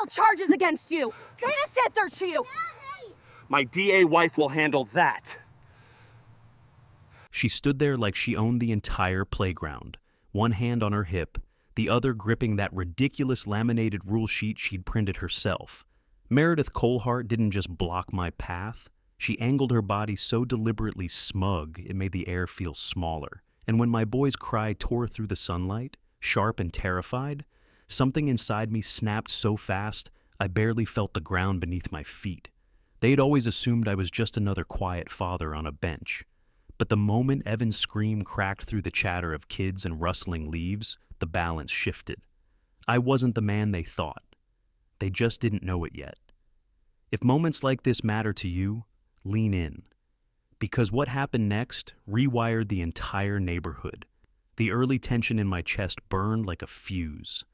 charges against you. Dana said they're to you. My DA wife will handle that. She stood there like she owned the entire playground, one hand on her hip, the other gripping that ridiculous laminated rule sheet she'd printed herself. Meredith Colehart didn't just block my path. She angled her body so deliberately smug it made the air feel smaller. And when my boy's cry tore through the sunlight, sharp and terrified, something inside me snapped so fast I barely felt the ground beneath my feet. They'd always assumed I was just another quiet father on a bench. But the moment Evan's scream cracked through the chatter of kids and rustling leaves, the balance shifted. I wasn't the man they thought. They just didn't know it yet. If moments like this matter to you, lean in. Because what happened next rewired the entire neighborhood. The early tension in my chest burned like a fuse.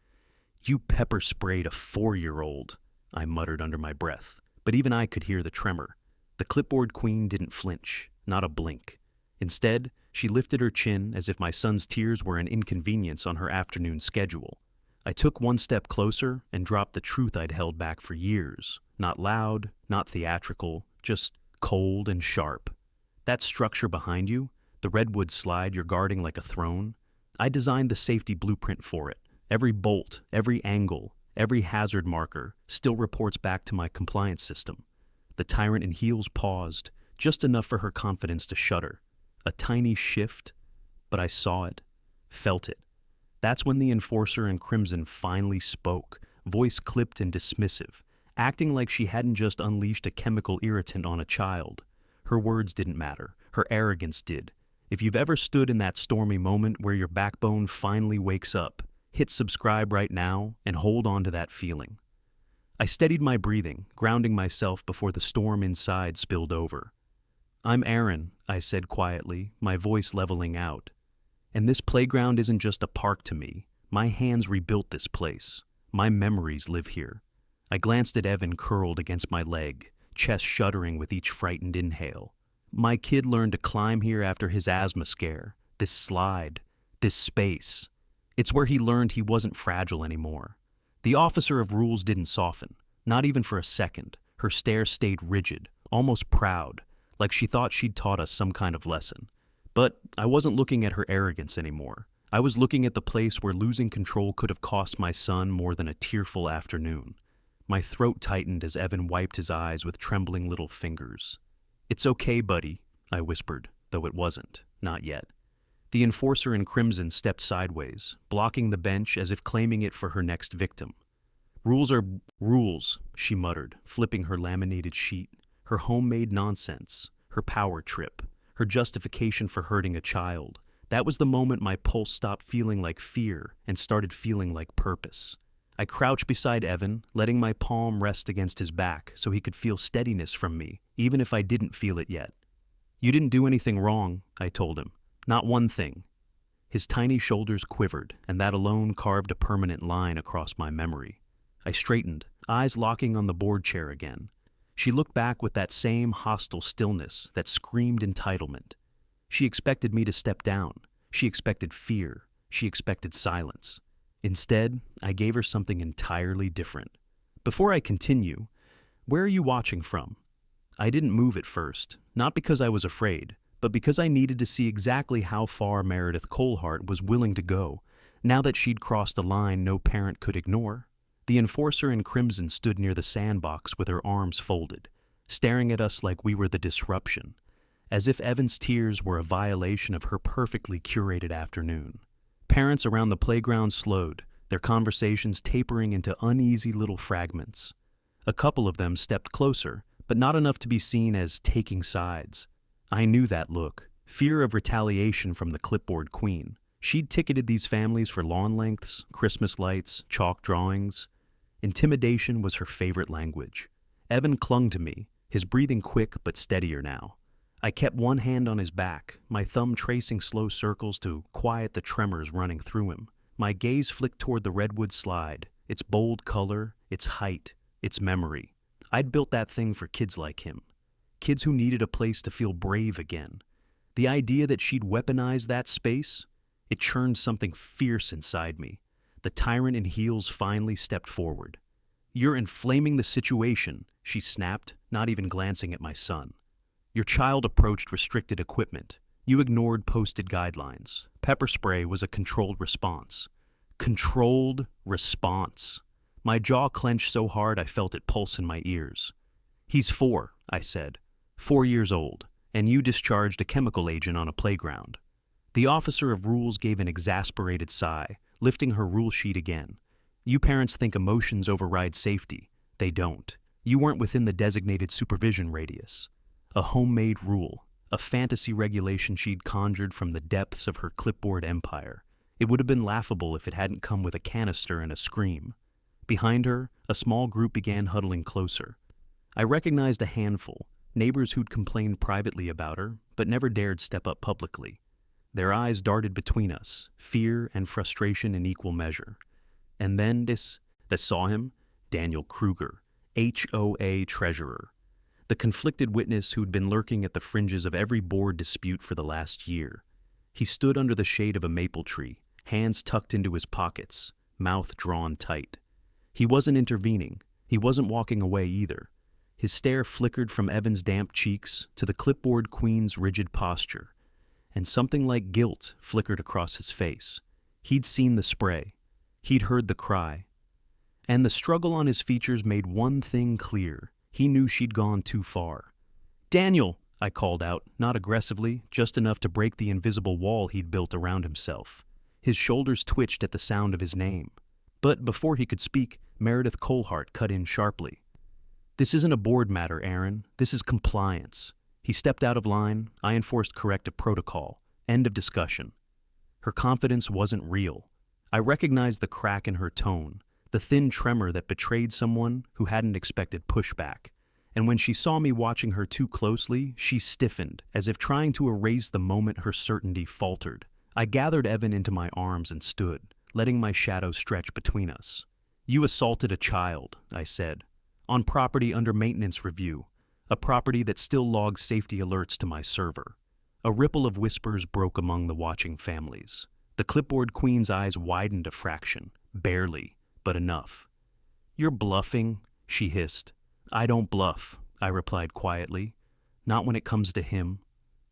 "You pepper sprayed a 4-year-old, I muttered under my breath. But even I could hear the tremor. The clipboard queen didn't flinch, not a blink. Instead, she lifted her chin as if my son's tears were an inconvenience on her afternoon schedule. I took one step closer and dropped the truth I'd held back for years. Not loud, not theatrical, just cold and sharp. That structure behind you, the redwood slide you're guarding like a throne, I designed the safety blueprint for it. Every bolt, every angle, every hazard marker still reports back to my compliance system. The tyrant in heels paused, just enough for her confidence to shudder. A tiny shift, but I saw it, felt it. That's when the enforcer in crimson finally spoke, voice clipped and dismissive, acting like she hadn't just unleashed a chemical irritant on a child. Her words didn't matter, her arrogance did. If you've ever stood in that stormy moment where your backbone finally wakes up, hit subscribe right now and hold on to that feeling. I steadied my breathing, grounding myself before the storm inside spilled over. "I'm Aaron," I said quietly, my voice leveling out. "And this playground isn't just a park to me. My hands rebuilt this place. My memories live here." I glanced at Evan curled against my leg, chest shuddering with each frightened inhale. My kid learned to climb here after his asthma scare. This slide, this space. It's where he learned he wasn't fragile anymore. The officer of rules didn't soften, not even for a second. Her stare stayed rigid, almost proud, like she thought she'd taught us some kind of lesson. But I wasn't looking at her arrogance anymore. I was looking at the place where losing control could have cost my son more than a tearful afternoon. My throat tightened as Evan wiped his eyes with trembling little fingers. "It's okay, buddy," I whispered, though it wasn't, not yet. The enforcer in crimson stepped sideways, blocking the bench as if claiming it for her next victim. "Rules are rules," she muttered, flipping her laminated sheet. Her homemade nonsense, her power trip, her justification for hurting a child. That was the moment my pulse stopped feeling like fear and started feeling like purpose. I crouched beside Evan, letting my palm rest against his back so he could feel steadiness from me, even if I didn't feel it yet. "You didn't do anything wrong," I told him. "Not one thing." His tiny shoulders quivered, and that alone carved a permanent line across my memory. I straightened, eyes locking on the board chair again. She looked back with that same hostile stillness that screamed entitlement. She expected me to step down. She expected fear. She expected silence. Instead, I gave her something entirely different. "Before I continue, where are you watching from?" I didn't move at first, not because I was afraid, but because I needed to see exactly how far Meredith Colehart was willing to go, now that she'd crossed a line no parent could ignore. The enforcer in crimson stood near the sandbox with her arms folded, staring at us like we were the disruption, as if Evan's tears were a violation of her perfectly curated afternoon. Parents around the playground slowed, their conversations tapering into uneasy little fragments. A couple of them stepped closer, but not enough to be seen as taking sides. I knew that look, fear of retaliation from the clipboard queen. She'd ticketed these families for lawn lengths, Christmas lights, chalk drawings. Intimidation was her favorite language. Evan clung to me, his breathing quick but steadier now. I kept one hand on his back, my thumb tracing slow circles to quiet the tremors running through him. My gaze flicked toward the redwood slide, its bold color, its height, its memory. I'd built that thing for kids like him. Kids who needed a place to feel brave again. The idea that she'd weaponized that space, it churned something fierce inside me. The tyrant in heels finally stepped forward. You're inflaming the situation, she snapped, not even glancing at my son. Your child approached restricted equipment. You ignored posted guidelines. Pepper spray was a controlled response. Controlled response. My jaw clenched so hard I felt it pulse in my ears. He's 4, I said. 4 years old, and you discharged a chemical agent on a playground. The officer of rules gave an exasperated sigh, lifting her rule sheet again. You parents think emotions override safety. They don't. You weren't within the designated supervision radius. A homemade rule, a fantasy regulation she'd conjured from the depths of her clipboard empire. It would have been laughable if it hadn't come with a canister and a scream. Behind her, a small group began huddling closer. I recognized a handful, neighbors who'd complained privately about her, but never dared step up publicly. Their eyes darted between us, fear and frustration in equal measure. And then this saw him, Daniel Kruger, HOA treasurer, the conflicted witness who'd been lurking at the fringes of every board dispute for the last year. He stood under the shade of a maple tree, hands tucked into his pockets, mouth drawn tight. He wasn't intervening. He wasn't walking away either. His stare flickered from Evan's damp cheeks to the clipboard queen's rigid posture, and something like guilt flickered across his face. He'd seen the spray. He'd heard the cry. And the struggle on his features made one thing clear. He knew she'd gone too far. "Daniel!" I called out, not aggressively, just enough to break the invisible wall he'd built around himself. His shoulders twitched at the sound of his name. But before he could speak, Meredith Colehart cut in sharply. "This isn't a board matter, Aaron. This is compliance." He stepped out of line. I enforced corrective protocol. End of discussion. Her confidence wasn't real. I recognized the crack in her tone, the thin tremor that betrayed someone who hadn't expected pushback. And when she saw me watching her too closely, she stiffened, as if trying to erase the moment her certainty faltered. I gathered Evan into my arms and stood, letting my shadow stretch between us. "You assaulted a child," I said, "on property under maintenance review, a property that still logs safety alerts to my server." A ripple of whispers broke among the watching families. The clipboard queen's eyes widened a fraction, barely, but enough. "You're bluffing," she hissed. "I don't bluff," I replied quietly. "Not when it comes to him."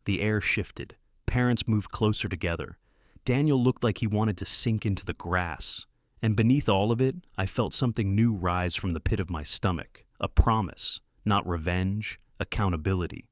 The air shifted. Parents moved closer together. Daniel looked like he wanted to sink into the grass. And beneath all of it, I felt something new rise from the pit of my stomach. A promise, not revenge, accountability.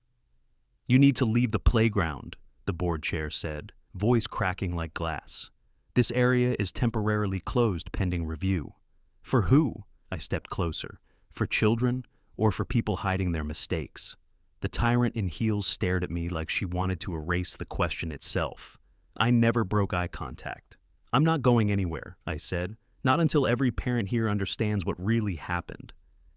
"You need to leave the playground," the board chair said, voice cracking like glass. "This area is temporarily closed pending review." "For who?" I stepped closer. "For children, or for people hiding their mistakes?" The tyrant in heels stared at me like she wanted to erase the question itself. I never broke eye contact. "I'm not going anywhere," I said, "not until every parent here understands what really happened."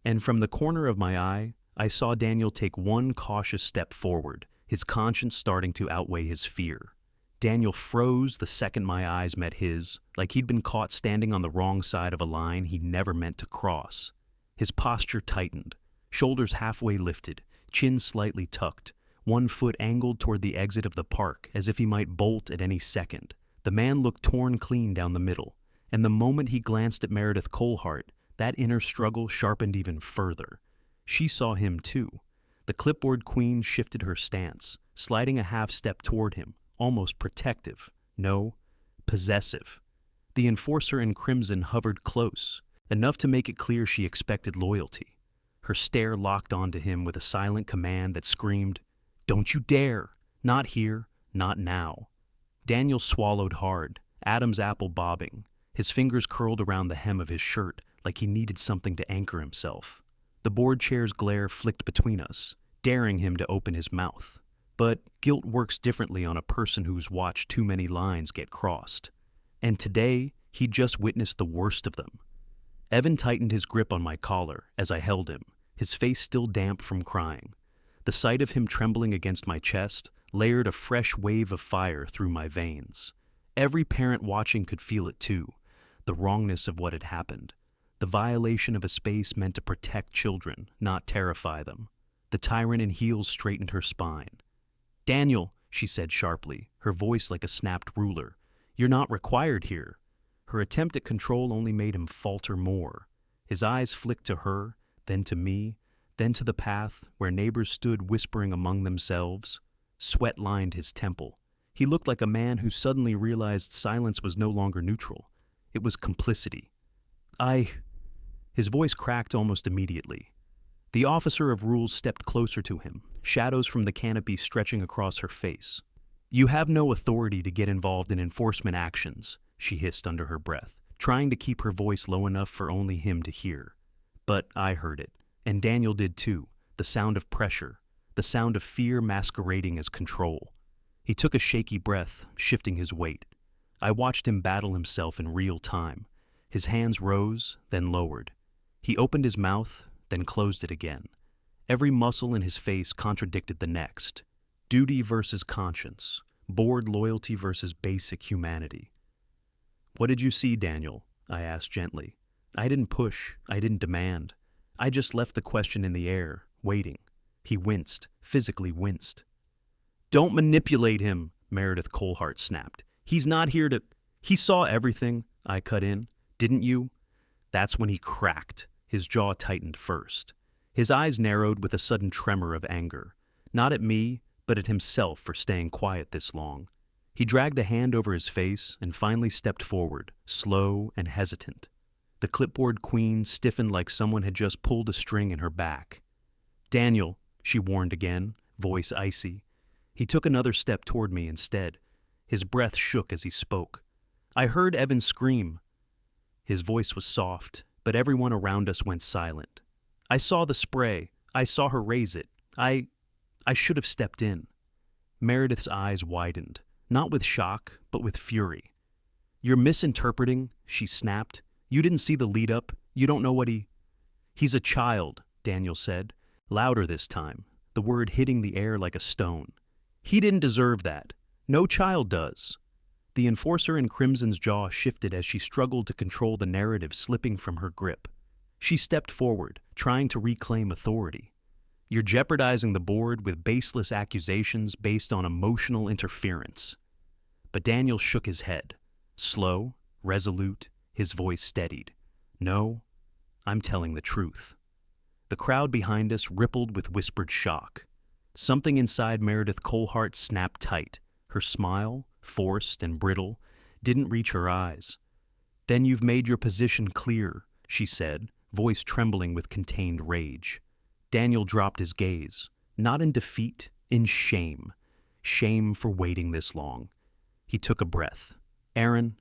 And from the corner of my eye, I saw Daniel take one cautious step forward, his conscience starting to outweigh his fear. Daniel froze the second my eyes met his, like he'd been caught standing on the wrong side of a line he never meant to cross. His posture tightened, shoulders halfway lifted, chin slightly tucked, one foot angled toward the exit of the park as if he might bolt at any second. The man looked torn clean down the middle, and the moment he glanced at Meredith Colehart, that inner struggle sharpened even further. She saw him too. The clipboard queen shifted her stance, sliding a half step toward him, almost protective, no, possessive. The enforcer in crimson hovered close, enough to make it clear she expected loyalty. Her stare locked onto him with a silent command that screamed, "Don't you dare! Not here, not now." Daniel swallowed hard, Adam's apple bobbing, his fingers curled around the hem of his shirt like he needed something to anchor himself. The board chair's glare flicked between us, daring him to open his mouth. But guilt works differently on a person who's watched too many lines get crossed. And today, he'd just witnessed the worst of them. Evan tightened his grip on my collar as I held him, his face still damp from crying. The sight of him trembling against my chest layered a fresh wave of fire through my veins. Every parent watching could feel it too, the wrongness of what had happened, the violation of a space meant to protect children, not terrify them. The tyrant in heels straightened her spine. "Daniel," she said sharply, her voice like a snapped ruler, "you're not required here." Her attempt at control only made him falter more. His eyes flicked to her, then to me, then to the path where neighbors stood whispering among themselves. Sweat lined his temple. He looked like a man who suddenly realized silence was no longer neutral. It was complicity. His voice cracked almost immediately. The officer of rules stepped closer to him, shadows from the canopy stretching across her face. "You have no authority to get involved in enforcement actions," she hissed under her breath, trying to keep her voice low enough for only him to hear. But I heard it, and Daniel did too, the sound of pressure, the sound of fear masquerading as control. He took a shaky breath, shifting his weight. I watched him battle himself in real time. His hands rose, then lowered. He opened his mouth, then closed it again. Every muscle in his face contradicted the next. Duty versus conscience, board loyalty versus basic humanity. "What did you see, Daniel?" I asked gently. I didn't push, I didn't demand. I just left the question in the air, waiting. He winced, physically winced. "Don't manipulate him," Meredith Colehart snapped. "He's not here to—" "He saw everything," I cut in. "Didn't you?" That's when he cracked. His jaw tightened first. His eyes narrowed with a sudden tremor of anger. Not at me, but at himself for staying quiet this long. He dragged a hand over his face and finally stepped forward, slow and hesitant. The clipboard queen stiffened like someone had just pulled a string in her back. "Daniel," she warned again, voice icy. He took another step toward me instead. His breath shook as he spoke. I heard Evan scream. His voice was soft, but everyone around us went silent. "I saw the spray. I saw her raise it. I should have stepped in." Meredith's eyes widened, not with shock, but with fury. "You're misinterpreting," she snapped. "You didn't see the lead-up. You don't know what He's a child," Daniel said, louder this time, the word hitting the air like a stone. "He didn't deserve that. No child does." The enforcer in Crimson's jaw shifted as she struggled to control the narrative slipping from her grip. She stepped forward, trying to reclaim authority. "You're jeopardizing the board with baseless accusations based on emotional interference." But Daniel shook his head. Slow, resolute, his voice steadied. "No, I'm telling the truth." The crowd behind us rippled with whispered shock. Something inside Meredith Colehart snapped tight. Her smile, forced and brittle, didn't reach her eyes. "Then you've made your position clear," she said, voice trembling with contained rage. Daniel dropped his gaze, not in defeat, in shame. Shame for waiting this long. He took a breath. "Aaron,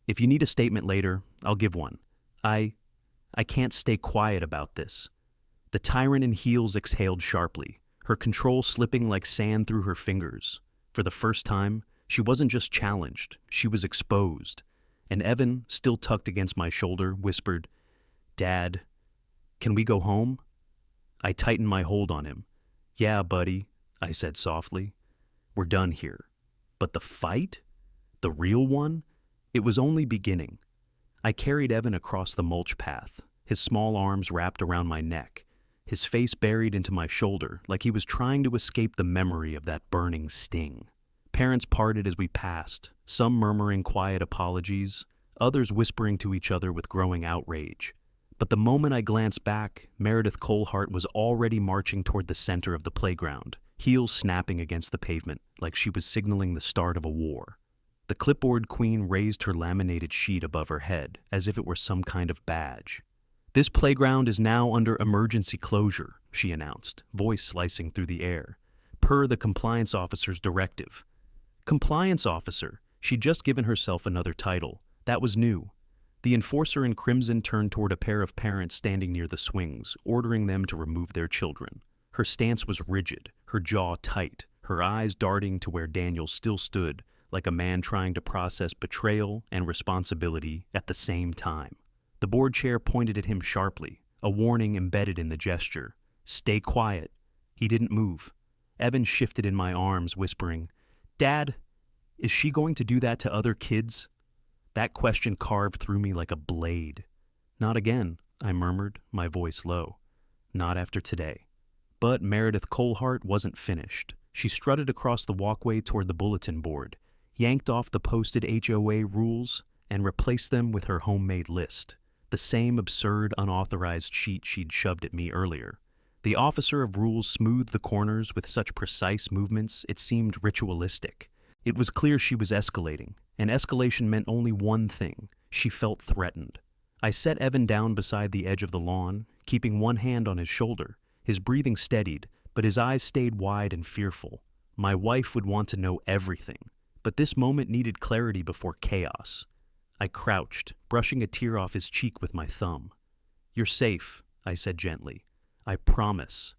if you need a statement later, I'll give one. I can't stay quiet about this." The tyrant in heels exhaled sharply, her control slipping like sand through her fingers. For the first time, she wasn't just challenged, she was exposed. And Evan, still tucked against my shoulder, whispered, "Dad, can we go home?" I tightened my hold on him. "Yeah, buddy," I said softly. "We're done here." But the fight? The real one? It was only beginning. I carried Evan across the mulch path, his small arms wrapped around my neck, his face buried into my shoulder like he was trying to escape the memory of that burning sting. Parents parted as we passed, some murmuring quiet apologies, others whispering to each other with growing outrage. But the moment I glanced back, Meredith Colehart was already marching toward the center of the playground, heels snapping against the pavement like she was signaling the start of a war. The clipboard queen raised her laminated sheet above her head as if it were some kind of badge. "This playground is now under emergency closure," she announced, voice slicing through the air, per the compliance officer's directive. Compliance officer. She'd just given herself another title. That was new. The enforcer in crimson turned toward a pair of parents standing near the swings, ordering them to remove their children. Her stance was rigid, her jaw tight, her eyes darting to where Daniel still stood, like a man trying to process betrayal and responsibility at the same time. The board chair pointed at him sharply, a warning embedded in the gesture. "Stay quiet." He didn't move. Evan shifted in my arms, whispering, "Dad, is she going to do that to other kids?" That question carved through me like a blade. "Not again," I murmured, my voice low. "Not after today." But Meredith Colehart wasn't finished. She strutted across the walkway toward the bulletin board, yanked off the posted HOA rules, and replaced them with her homemade list. the same absurd, unauthorized sheet she'd shoved at me earlier. The officer of rules smoothed the corners with such precise movements it seemed ritualistic. It was clear she was escalating, and escalation meant only one thing. She felt threatened. I set Evan down beside the edge of the lawn, keeping one hand on his shoulder. His breathing steadied, but his eyes stayed wide and fearful. My wife would want to know everything, but this moment needed clarity before chaos. I crouched, brushing a tear off his cheek with my thumb. "You're safe," I said gently. "I promise."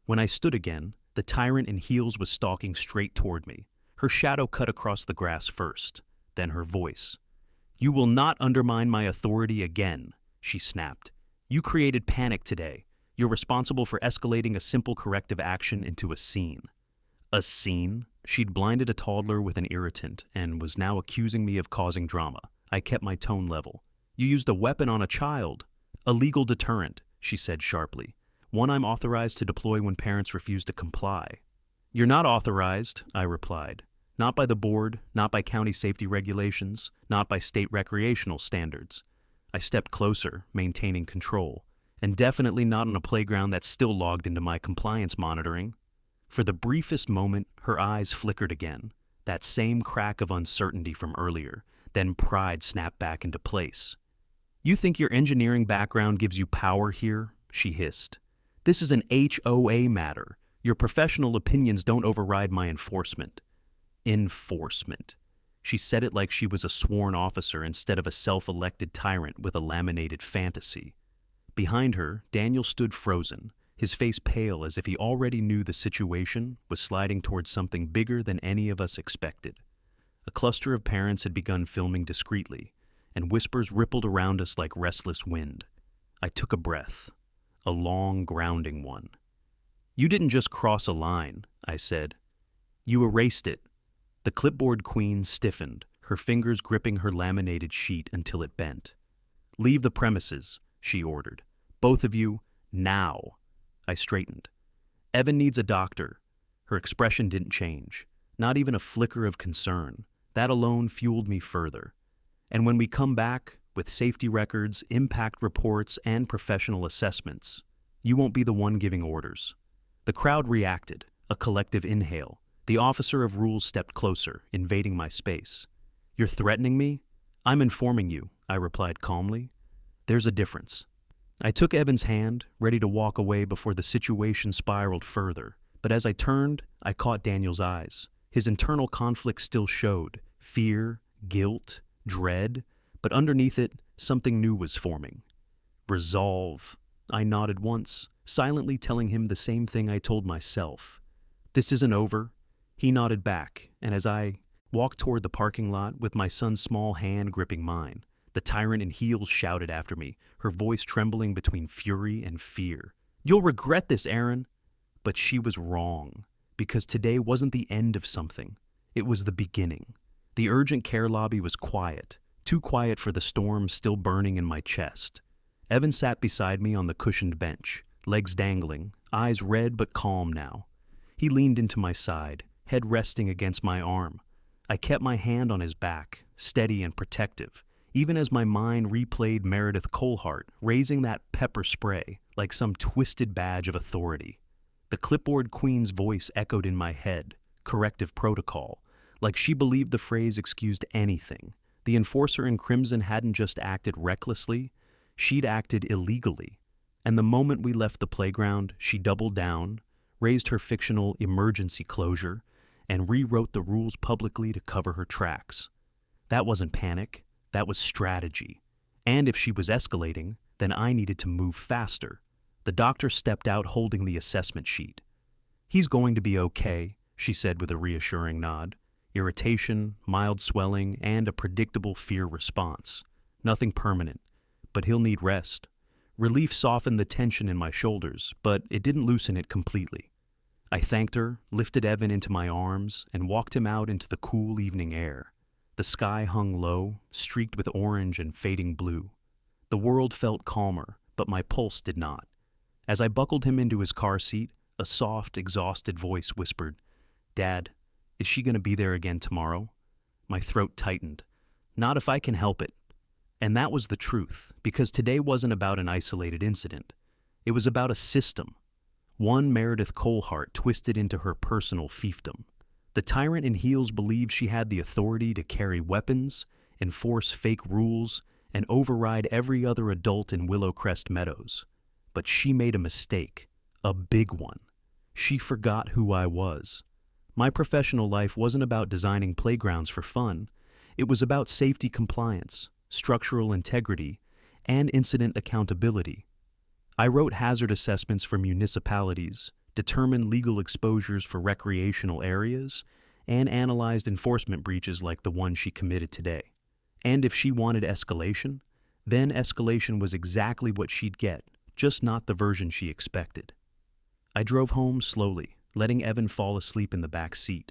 When I stood again, the tyrant in heels was stalking straight toward me. Her shadow cut across the grass first, then her voice. "You will not undermine my authority again," she snapped. "You created panic today. You're responsible for escalating a simple corrective action into a scene." A scene? She'd blinded a toddler with an irritant and was now accusing me of causing drama. I kept my tone level. "You used a weapon on a child. A legal deterrent," she said sharply. "One I'm authorized to deploy when parents refuse to comply." "You're not authorized," I replied. "Not by the board, not by county safety regulations, not by state recreational standards." I stepped closer, maintaining control, and definitely not on a playground that's still logged into my compliance monitoring. For the briefest moment, her eyes flickered again, that same crack of uncertainty from earlier, then pride snapped back into place. "You think your engineering background gives you power here?" she hissed. "This is an HOA matter. Your professional opinions don't override my enforcement." Enforcement. She said it like she was a sworn officer instead of a self-elected tyrant with a laminated fantasy. Behind her, Daniel stood frozen, his face pale as if he already knew the situation was sliding towards something bigger than any of us expected. A cluster of parents had begun filming discreetly, and whispers rippled around us like restless wind. I took a breath, a long, grounding one. "You didn't just cross a line," I said. "You erased it." The clipboard queen stiffened, her fingers gripping her laminated sheet until it bent. "Leave the premises," she ordered. "Both of you, now." I straightened. "Evan needs a doctor." Her expression didn't change, not even a flicker of concern. That alone fueled me further. "And when we come back, with safety records, impact reports, and professional assessments, you won't be the one giving orders." The crowd reacted, a collective inhale. The officer of rules stepped closer, invading my space. "You're threatening me?" "I'm informing you," I replied calmly. "There's a difference." I took Evan's hand, ready to walk away before the situation spiraled further, but as I turned, I caught Daniel's eyes. His internal conflict still showed: fear, guilt, dread, but underneath it, something new was forming. "Resolve." I nodded once, silently telling him the same thing I told myself. "This isn't over." He nodded back, and as I walked toward the parking lot with my son's small hand gripping mine, the tyrant in heels shouted after me, her voice trembling between fury and fear. "You'll regret this, Aaron." But she was wrong, because today wasn't the end of something. It was the beginning. The urgent care lobby was quiet, too quiet for the storm still burning in my chest. Evan sat beside me on the cushioned bench, legs dangling, eyes red but calm now. He leaned into my side, head resting against my arm. I kept my hand on his back, steady and protective, even as my mind replayed Meredith Colehart raising that pepper spray like some twisted badge of authority. The clipboard queen's voice echoed in my head, corrective protocol, like she believed the phrase excused anything. The enforcer in crimson hadn't just acted recklessly, she'd acted illegally. And the moment we left the playground, she doubled down, raised her fictional emergency closure, and rewrote the rules publicly to cover her tracks. That wasn't panic, that was strategy. And if she was escalating, then I needed to move faster. The doctor stepped out holding the assessment sheet. "He's going to be okay," she said with a reassuring nod. "Irritation, mild swelling, and a predictable fear response. Nothing permanent, but he'll need rest." Relief softened the tension in my shoulders, but it didn't loosen it completely. I thanked her, lifted Evan into my arms, and walked him out into the cool evening air. The sky hung low, streaked with orange and fading blue. The world felt calmer, but my pulse did not. As I buckled him into his car seat, a soft, exhausted voice whispered, "Dad, is she going to be there again tomorrow?" My throat tightened. "Not if I can help it." And that was the truth, because today wasn't about an isolated incident. It was about a system. One Meredith Colehart twisted into her personal fiefdom. The tyrant in heels believed she had the authority to carry weapons, enforce fake rules, and override every other adult in Willowcrest Meadows. But she made a mistake, a big one. She forgot who I was. My professional life wasn't about designing playgrounds for fun. It was about safety compliance, structural integrity, and incident accountability. I wrote hazard assessments for municipalities, determined legal exposures for recreational areas, and analyzed enforcement breaches like the one she committed today. And if she wanted escalation, then escalation was exactly what she'd get, just not the version she expected. I drove home slowly, letting Evan fall asleep in the back seat.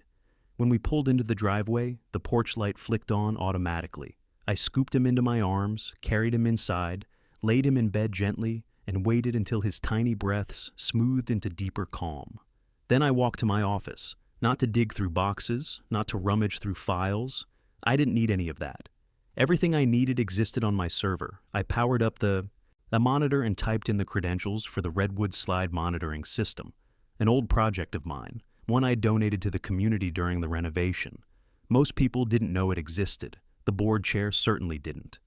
When we pulled into the driveway, the porch light flicked on automatically. I scooped him into my arms, carried him inside, laid him in bed gently, and waited until his tiny breaths smoothed into deeper calm. Then I walked to my office, not to dig through boxes, not to rummage through files. I didn't need any of that. Everything I needed existed on my server. I powered up the monitor and typed in the credentials for the Redwood Slide monitoring system, an old project of mine, one I donated to the community during the renovation. Most people didn't know it existed. The board chair certainly didn't.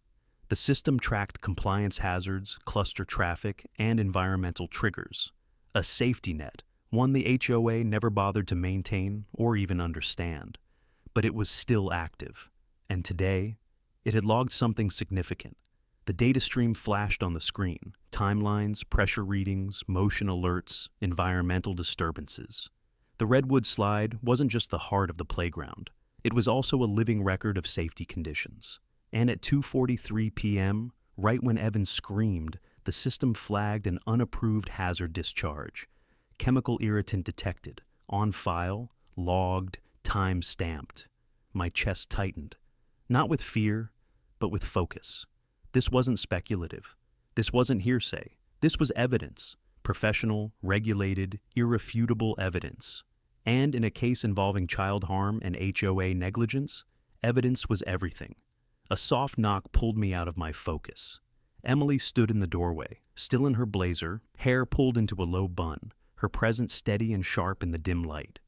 The system tracked compliance hazards, cluster traffic, and environmental triggers. A safety net, one the HOA never bothered to maintain or even understand. But it was still active. And today, it had logged something significant. The data stream flashed on the screen: timelines, pressure readings, motion alerts, environmental disturbances. The Redwood Slide wasn't just the heart of the playground. It was also a living record of safety conditions. And at 2:43 p.m., right when Evan screamed, the system flagged an unapproved hazard discharge. Chemical irritant detected, on file, logged, time-stamped. My chest tightened. Not with fear, but with focus. This wasn't speculative. This wasn't hearsay. This was evidence. Professional, regulated, irrefutable evidence. And in a case involving child harm and HOA negligence, evidence was everything. A soft knock pulled me out of my focus. Emily stood in the doorway, still in her blazer, hair pulled into a low bun, her presence steady and sharp in the dim light.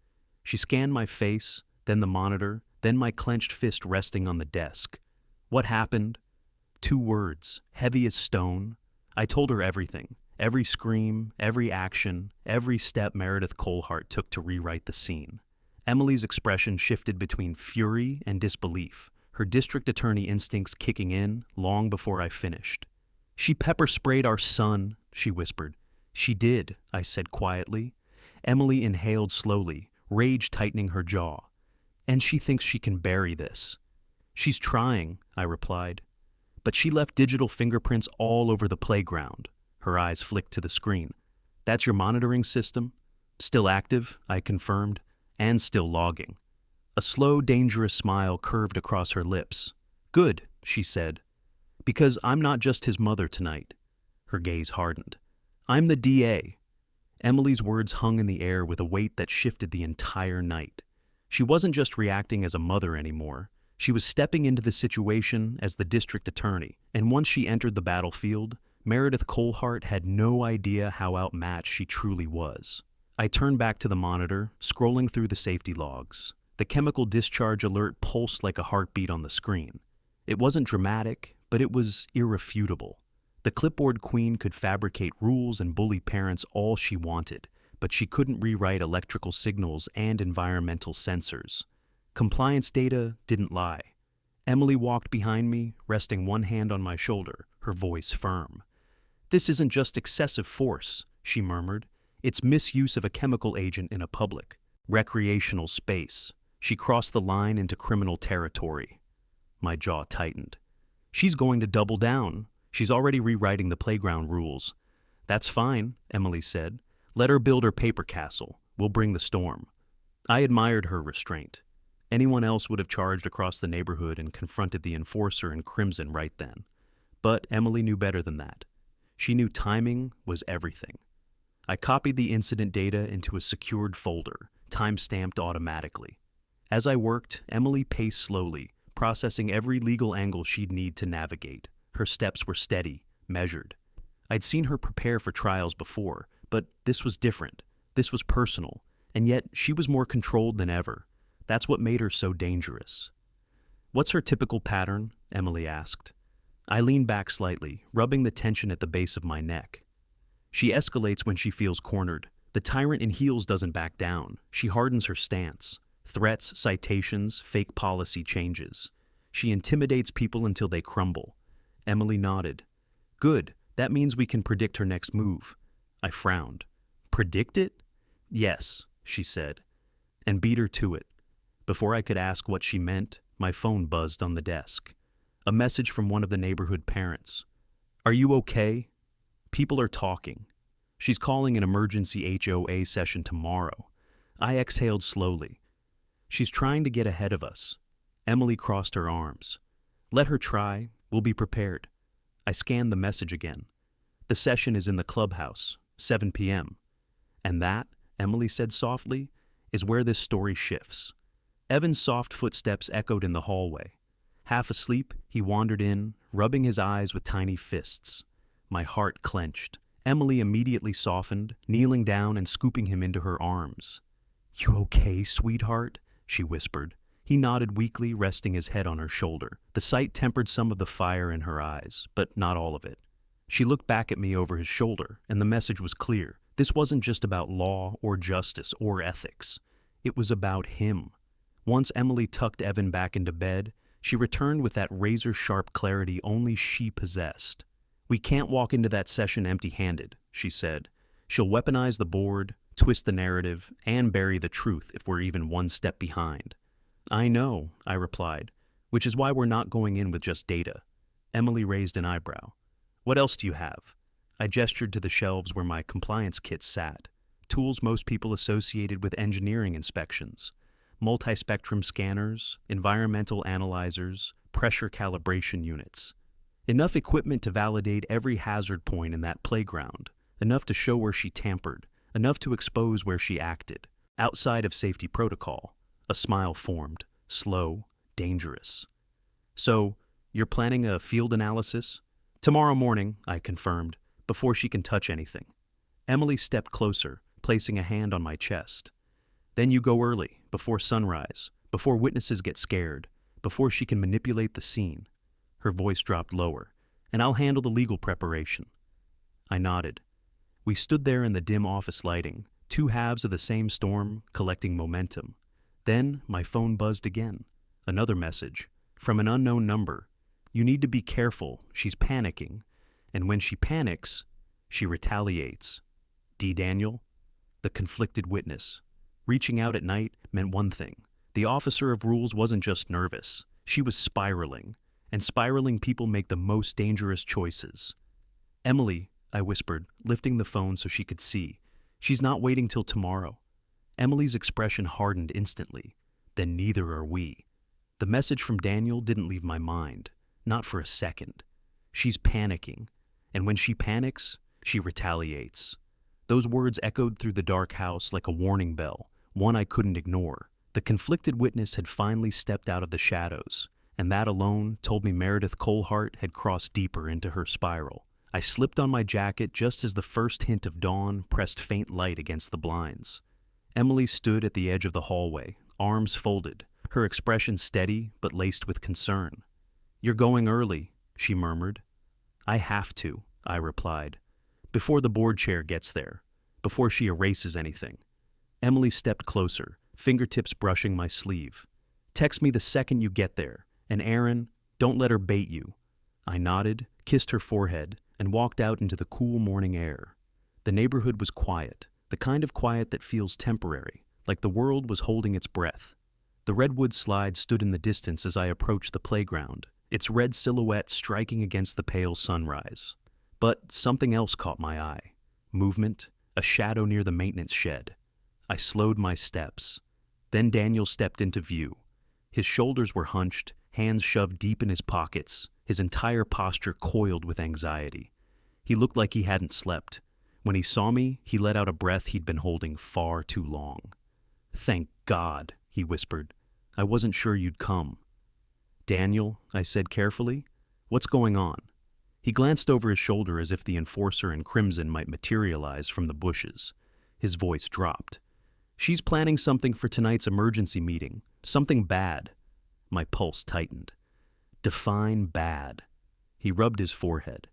She scanned my face, then the monitor, then my clenched fist resting on the desk. What happened? 2 words, heavy as stone. I told her everything. Every scream, every action, every step Meredith Colehart took to rewrite the scene. Emily's expression shifted between fury and disbelief, her district attorney instincts kicking in long before I finished. "She pepper-sprayed our son," she whispered. "She did," I said quietly. Emily inhaled slowly, rage tightening her jaw. "And she thinks she can bury this." "She's trying," I replied. "But she left digital fingerprints all over the playground." Her eyes flicked to the screen. "That's your monitoring system?" "Still active," I confirmed, "and still logging." A slow, dangerous smile curved across her lips. "Good," she said, "because I'm not just his mother tonight." Her gaze hardened. "I'm the DA." Emily's words hung in the air with a weight that shifted the entire night. She wasn't just reacting as a mother anymore. She was stepping into the situation as the district attorney, and once she entered the battlefield, Meredith Colehart had no idea how outmatched she truly was. I turned back to the monitor, scrolling through the safety logs. The chemical discharge alert pulsed like a heartbeat on the screen. It wasn't dramatic, but it was irrefutable. The clipboard queen could fabricate rules and bully parents all she wanted, but she couldn't rewrite electrical signals and environmental sensors. Compliance data didn't lie. Emily walked behind me, resting one hand on my shoulder, her voice firm. "This isn't just excessive force," she murmured. "It's misuse of a chemical agent in a public, recreational space." She crossed the line into criminal territory. My jaw tightened. "She's going to double down. She's already rewriting the playground rules." "That's fine," Emily said. "Let her build her paper castle. We'll bring the storm." I admired her restraint. Anyone else would have charged across the neighborhood and confronted the enforcer in crimson right then. But Emily knew better than that. She knew timing was everything. I copied the incident data into a secured folder, time-stamped automatically. As I worked, Emily paced slowly, processing every legal angle she'd need to navigate. Her steps were steady, measured. I'd seen her prepare for trials before, but this was different. This was personal, and yet she was more controlled than ever. That's what made her so dangerous. "What's her typical pattern?" Emily asked. I leaned back slightly, rubbing the tension at the base of my neck. "She escalates when she feels cornered. The tyrant in heels doesn't back down. She hardens her stance. Threats, citations, fake policy changes. She intimidates people until they crumble." Emily nodded. "Good. That means we can predict her next move." I frowned. "Predict it?" "Yes," she said, and beat her to it. Before I could ask what she meant, my phone buzzed on the desk. A message from one of the neighborhood parents. "Are you okay? People are talking. She's calling an emergency HOA session tomorrow." I exhaled slowly. "She's trying to get ahead of us." Emily crossed her arms. "Let her try. We'll be prepared." I scanned the message again. "The session is in the clubhouse, 7 p.m. And that," Emily said softly, "is where this story shifts." Evan's soft footsteps echoed in the hallway. Half asleep, he wandered in, rubbing his eyes with tiny fists. My heart clenched. Emily immediately softened, kneeling down and scooping him into her arms. "You okay, sweetheart?" she whispered. He nodded weakly, resting his head on her shoulder. The sight tempered some of the fire in her eyes, but not all of it. She looked back at me over his shoulder, and the message was clear. This wasn't just about law or justice or ethics. It was about him. Once Emily tucked Evan back into bed, she returned with that razor-sharp clarity only she possessed. "We can't walk into that session empty-handed," she said. "She'll weaponize the board, twist the narrative, and bury the truth if we're even one step behind." "I know," I replied, "which is why we're not going in with just data." Emily raised an eyebrow. "What else do you have?" I gestured to the shelves where my compliance kits sat, tools most people associated with engineering inspections. Multispectrum scanners, environmental analyzers, pressure calibration units. Enough equipment to validate every hazard point in that playground, enough to show where she tampered, enough to expose where she acted. Outside of safety protocol, a smile formed, slow, dangerous. "So, you're planning a field analysis?" "Tomorrow morning," I confirmed, before she can touch anything. Emily stepped closer, placing a hand on my chest. "Then you go early, before sunrise, before witnesses get scared, before she can manipulate the scene." Her voice dropped lower. "And I'll handle the legal preparation." I nodded. We stood there in the dim office lighting, two halves of the same storm, collecting momentum. Then my phone buzzed again. Another message, from an unknown number. "You need to be careful. She's panicking. And when she panics, she retaliates." D. Daniel, the conflicted witness. Reaching out at night meant one thing. The officer of rules wasn't just nervous. She was spiraling. And spiraling people make the most dangerous choices. "Emily," I whispered, lifting the phone so she could see. "She's not waiting till tomorrow." Emily's expression hardened instantly. "Then neither are we." The message from Daniel didn't leave my mind. Not for a second. "She's panicking. And when she panics, she retaliates." Those words echoed through the dark house like a warning bell, one I couldn't ignore. The conflicted witness had finally stepped out of the shadows, and that alone told me Meredith Colehart had crossed deeper into her spiral. I slipped on my jacket just as the first hint of dawn pressed faint light against the blinds. Emily stood at the edge of the hallway, arms folded, her expression steady but laced with concern. "You're going early," she murmured. "I have to," I replied. "Before the board chair gets there, before she erases anything." Emily stepped closer, fingertips brushing my sleeve. "Text me the second you get there, and Aaron, don't let her bait you." I nodded, kissed her forehead, and walked out into the cool morning air. The neighborhood was quiet, the kind of quiet that feels temporary, like the world was holding its breath. The redwood slide stood in the distance as I approached the playground, its red silhouette striking against the pale sunrise. But something else caught my eye. Movement, a shadow near the maintenance shed. I slowed my steps. Then Daniel stepped into view. His shoulders were hunched, hands shoved deep in his pockets, his entire posture coiled with anxiety. He looked like he hadn't slept. When he saw me, he let out a breath he'd been holding far too long. "Thank God," he whispered. "I wasn't sure you'd come." "Daniel," I said carefully, "what's going on?" He glanced over his shoulder as if the enforcer in crimson might materialize from the bushes. His voice dropped. She's planning something for tonight's emergency meeting. Something bad. My pulse tightened. Define bad. He rubbed his forehead.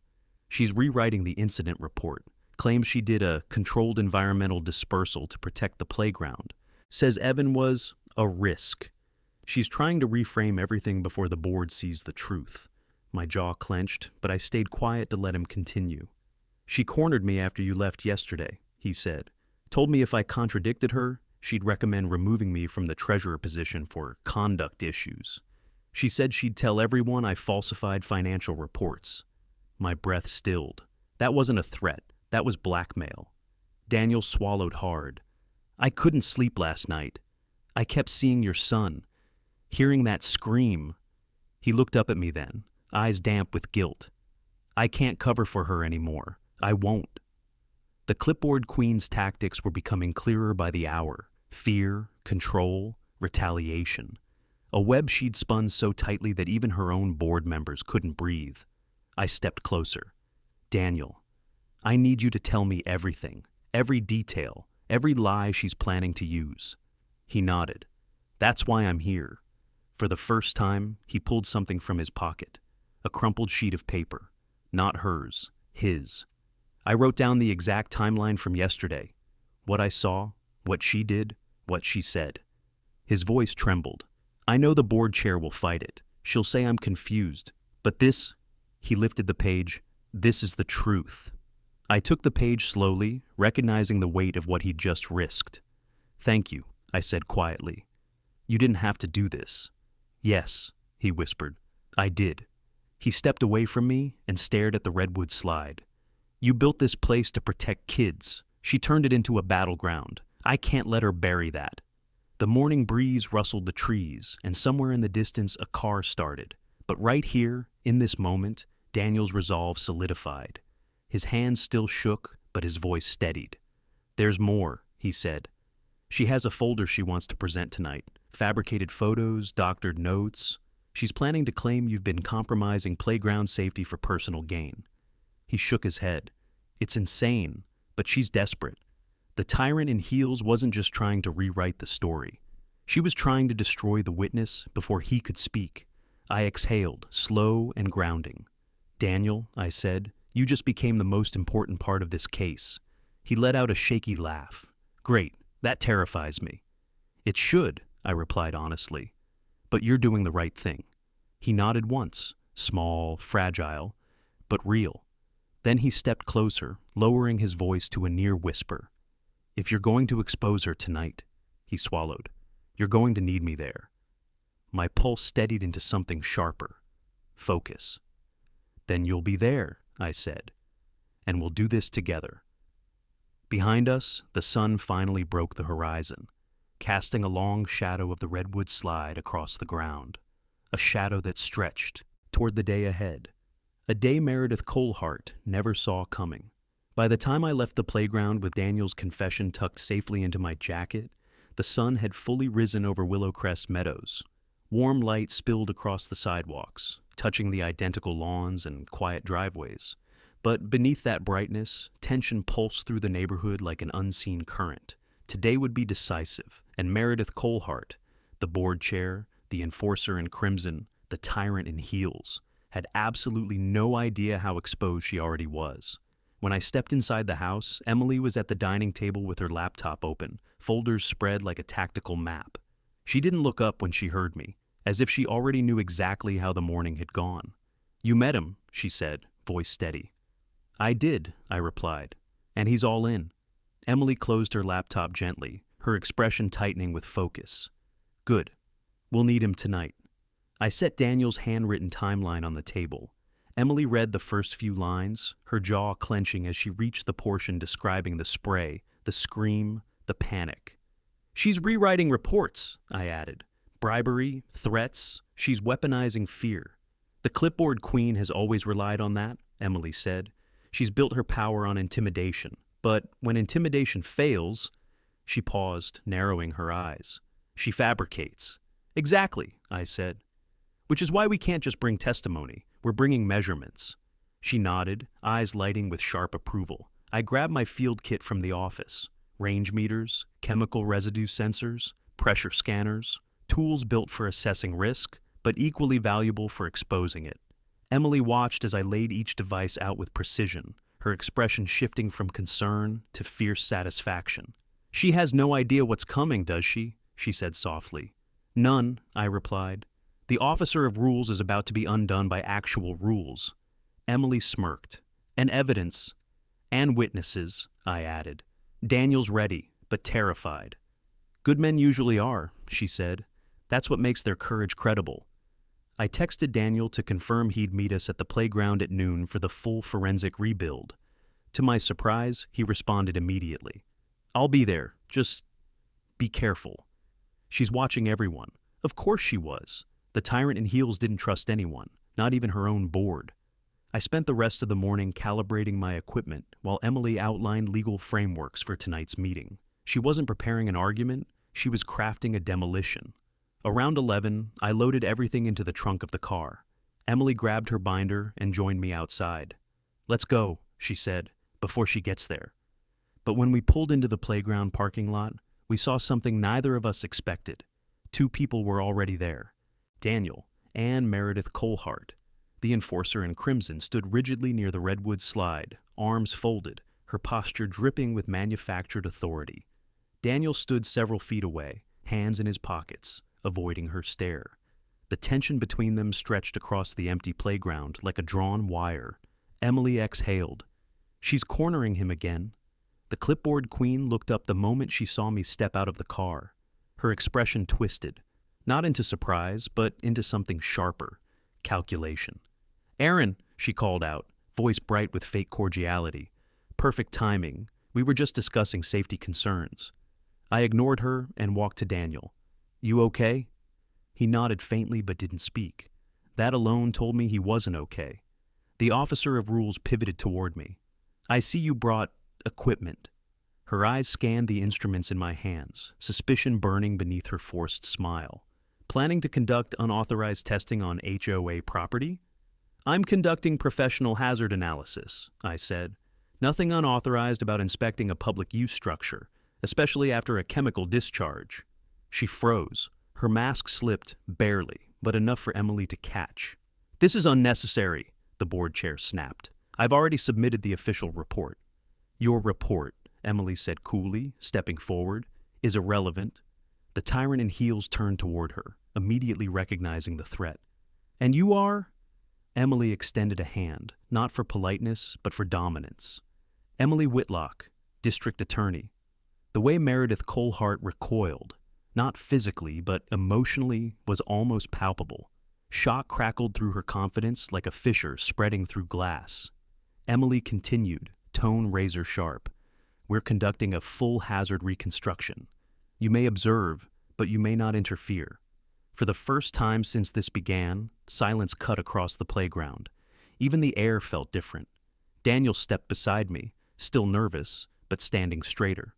She's rewriting the incident report. Claims she did a controlled environmental dispersal to protect the playground. Says Evan was a risk. She's trying to reframe everything before the board sees the truth. My jaw clenched, but I stayed quiet to let him continue. She cornered me after you left yesterday, he said. Told me if I contradicted her, she'd recommend removing me from the treasurer position for conduct issues. She said she'd tell everyone I falsified financial reports. My breath stilled. That wasn't a threat. That was blackmail. Daniel swallowed hard. I couldn't sleep last night. I kept seeing your son, hearing that scream. He looked up at me then, eyes damp with guilt. I can't cover for her anymore. I won't. The clipboard queen's tactics were becoming clearer by the hour. Fear, control, retaliation. A web she'd spun so tightly that even her own board members couldn't breathe. I stepped closer. Daniel, I need you to tell me everything, every detail, every lie she's planning to use. He nodded. That's why I'm here. For the first time, he pulled something from his pocket. A crumpled sheet of paper. Not hers, his. I wrote down the exact timeline from yesterday. What I saw, what she did, what she said. His voice trembled. I know the board chair will fight it. She'll say I'm confused. But this, he lifted the page, this is the truth. I took the page slowly, recognizing the weight of what he'd just risked. Thank you, I said quietly. You didn't have to do this. Yes, he whispered. I did. He stepped away from me and stared at the redwood slide. You built this place to protect kids. She turned it into a battleground. I can't let her bury that. The morning breeze rustled the trees, and somewhere in the distance a car started. But right here, in this moment, Daniel's resolve solidified. His hands still shook, but his voice steadied. There's more, he said. She has a folder she wants to present tonight. Fabricated photos, doctored notes. She's planning to claim you've been compromising playground safety for personal gain. He shook his head. It's insane, but she's desperate. The tyrant in heels wasn't just trying to rewrite the story. She was trying to destroy the witness before he could speak. I exhaled, slow and grounding. Daniel, I said, you just became the most important part of this case. He let out a shaky laugh. Great, that terrifies me. It should, I replied honestly. But you're doing the right thing. He nodded once, small, fragile, but real. Then he stepped closer, lowering his voice to a near whisper. If you're going to expose her tonight, he swallowed, you're going to need me there. My pulse steadied into something sharper. Focus. Then you'll be there, I said, and we'll do this together. Behind us, the sun finally broke the horizon, casting a long shadow of the redwood slide across the ground, a shadow that stretched toward the day ahead, a day Meredith Colehart never saw coming. By the time I left the playground with Daniel's confession tucked safely into my jacket, the sun had fully risen over Willowcrest Meadows. Warm light spilled across the sidewalks, touching the identical lawns and quiet driveways. But beneath that brightness, tension pulsed through the neighborhood like an unseen current. Today would be decisive, and Meredith Colehart, the board chair, the enforcer in crimson, the tyrant in heels, had absolutely no idea how exposed she already was. When I stepped inside the house, Emily was at the dining table with her laptop open, folders spread like a tactical map. She didn't look up when she heard me, as if she already knew exactly how the morning had gone. You met him, she said, voice steady. I did, I replied, and he's all in. Emily closed her laptop gently, her expression tightening with focus. Good. We'll need him tonight. I set Daniel's handwritten timeline on the table. Emily read the first few lines, her jaw clenching as she reached the portion describing the spray, the scream, the panic. She's rewriting reports, I added. Bribery, threats, she's weaponizing fear. The clipboard queen has always relied on that, Emily said. She's built her power on intimidation. But when intimidation fails, she paused, narrowing her eyes. She fabricates. Exactly, I said. Which is why we can't just bring testimony. We're bringing measurements. She nodded, eyes lighting with sharp approval. I grabbed my field kit from the office. Range meters, chemical residue sensors, pressure scanners, tools built for assessing risk, but equally valuable for exposing it. Emily watched as I laid each device out with precision, her expression shifting from concern to fierce satisfaction. "She has no idea what's coming, does she?" she said softly. "None," I replied. "The officer of rules is about to be undone by actual rules." Emily smirked. "And evidence. And witnesses," I added. "Daniel's ready, but terrified." "Good men usually are," she said. "That's what makes their courage credible." I texted Daniel to confirm he'd meet us at the playground at noon for the full forensic rebuild. To my surprise, he responded immediately. "I'll be there. Just be careful." She's watching everyone. Of course she was. The tyrant in heels didn't trust anyone, not even her own board. I spent the rest of the morning calibrating my equipment while Emily outlined legal frameworks for tonight's meeting. She wasn't preparing an argument, she was crafting a demolition. Around 11, I loaded everything into the trunk of the car. Emily grabbed her binder and joined me outside. "Let's go," she said, before she gets there. But when we pulled into the playground parking lot, we saw something neither of us expected. Two people were already there. Daniel and Meredith Colehart. The enforcer in crimson stood rigidly near the redwood slide, arms folded, her posture dripping with manufactured authority. Daniel stood several feet away, hands in his pockets, avoiding her stare. The tension between them stretched across the empty playground like a drawn wire. Emily exhaled. "She's cornering him again." The clipboard queen looked up the moment she saw me step out of the car. Her expression twisted, not into surprise, but into something sharper, calculation. "Aaron," she called out, voice bright with fake cordiality. Perfect timing. We were just discussing safety concerns. I ignored her and walked to Daniel. "You okay?" He nodded faintly but didn't speak. That alone told me he wasn't okay. The officer of rules pivoted toward me. "I see you brought equipment." Her eyes scanned the instruments in my hands, suspicion burning beneath her forced smile. "Planning to conduct unauthorized testing on HOA property?" "I'm conducting professional hazard analysis," I said. "Nothing unauthorized about inspecting a public use structure, especially after a chemical discharge." She froze. Her mask slipped, barely, but enough for Emily to catch. "This is unnecessary," the board chair snapped. "I've already submitted the official report." "Your report," Emily said coolly, stepping forward, "is irrelevant." The tyrant in heels turned toward her, immediately recognizing the threat. "And you are?" Emily extended a hand, not for politeness, but for dominance. "Emily Whitlock, district attorney." The way Meredith Colehart recoiled, not physically, but emotionally, was almost palpable. Shock crackled through her confidence like a fissure spreading through glass. Emily continued, tone razor sharp. "We're conducting a full hazard reconstruction. You may observe, but you may not interfere." For the first time since this began, silence cut across the playground. Even the air felt different. Daniel stepped beside me, still nervous, but standing straighter.